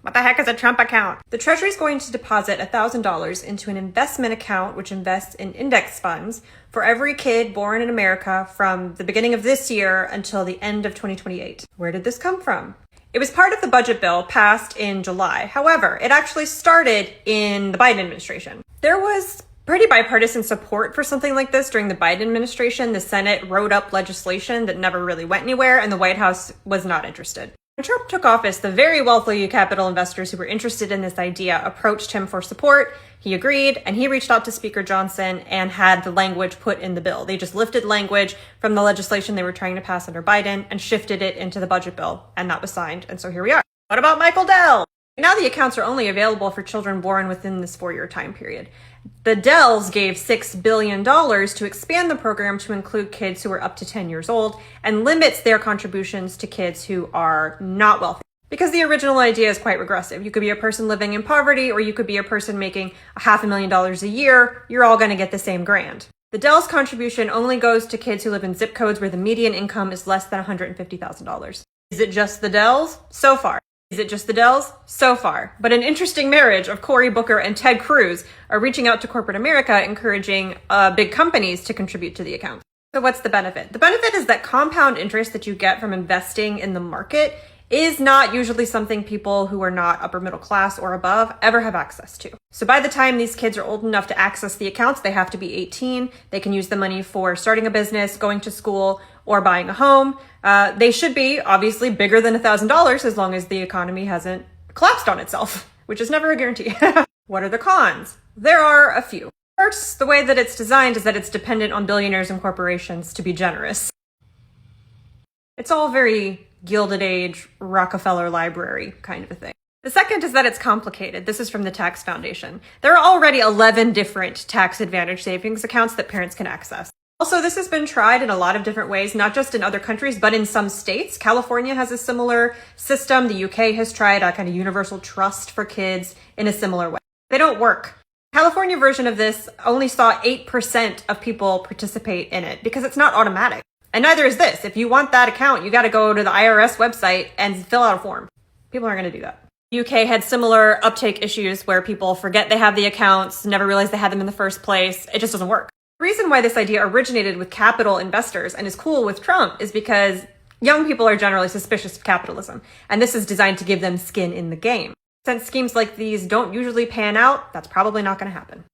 What the heck is a Trump account? The Treasury is going to deposit $1,000 into an investment account which invests in index funds for every kid born in America from the beginning of this year until the end of 2028. Where did this come from? It was part of the budget bill passed in July. However, it actually started in the Biden administration. There was pretty bipartisan support for something like this during the Biden administration. The Senate wrote up legislation that never really went anywhere, and the White House was not interested. When Trump took office, the very wealthy capital investors who were interested in this idea approached him for support. He agreed, and he reached out to Speaker Johnson and had the language put in the bill. They just lifted language from the legislation they were trying to pass under Biden and shifted it into the budget bill, and that was signed, and so here we are. What about Michael Dell? Now the accounts are only available for children born within this 4-year time period. The Dells gave $6 billion to expand the program to include kids who are up to 10 years old and limits their contributions to kids who are not wealthy. Because the original idea is quite regressive. You could be a person living in poverty, or you could be a person making $500,000 a year. You're all going to get the same grant. The Dells contribution only goes to kids who live in zip codes where the median income is less than $150,000. Is it just the Dells? So far. Is it just the Dells? So far. But an interesting marriage of Cory Booker and Ted Cruz are reaching out to corporate America, encouraging big companies to contribute to the account. So what's the benefit? The benefit is that compound interest that you get from investing in the market is not usually something people who are not upper middle class or above ever have access to. So by the time these kids are old enough to access the accounts, they have to be 18. They can use the money for starting a business, going to school, or buying a home. They should be obviously bigger than $1,000 as long as the economy hasn't collapsed on itself, which is never a guarantee. What are the cons? There are a few. First, the way that it's designed is that it's dependent on billionaires and corporations to be generous. It's all very Gilded Age, Rockefeller Library kind of a thing. The second is that it's complicated. This is from the Tax Foundation. There are already 11 different tax advantage savings accounts that parents can access. Also, this has been tried in a lot of different ways, not just in other countries, but in some states. California has a similar system. The UK has tried a kind of universal trust for kids in a similar way. They don't work. The California version of this only saw 8% of people participate in it because it's not automatic. And neither is this. If you want that account, you got to go to the IRS website and fill out a form. People aren't going to do that. UK had similar uptake issues where people forget they have the accounts, never realize they had them in the first place. It just doesn't work. The reason why this idea originated with capital investors and is cool with Trump is because young people are generally suspicious of capitalism, and this is designed to give them skin in the game. Since schemes like these don't usually pan out, that's probably not going to happen.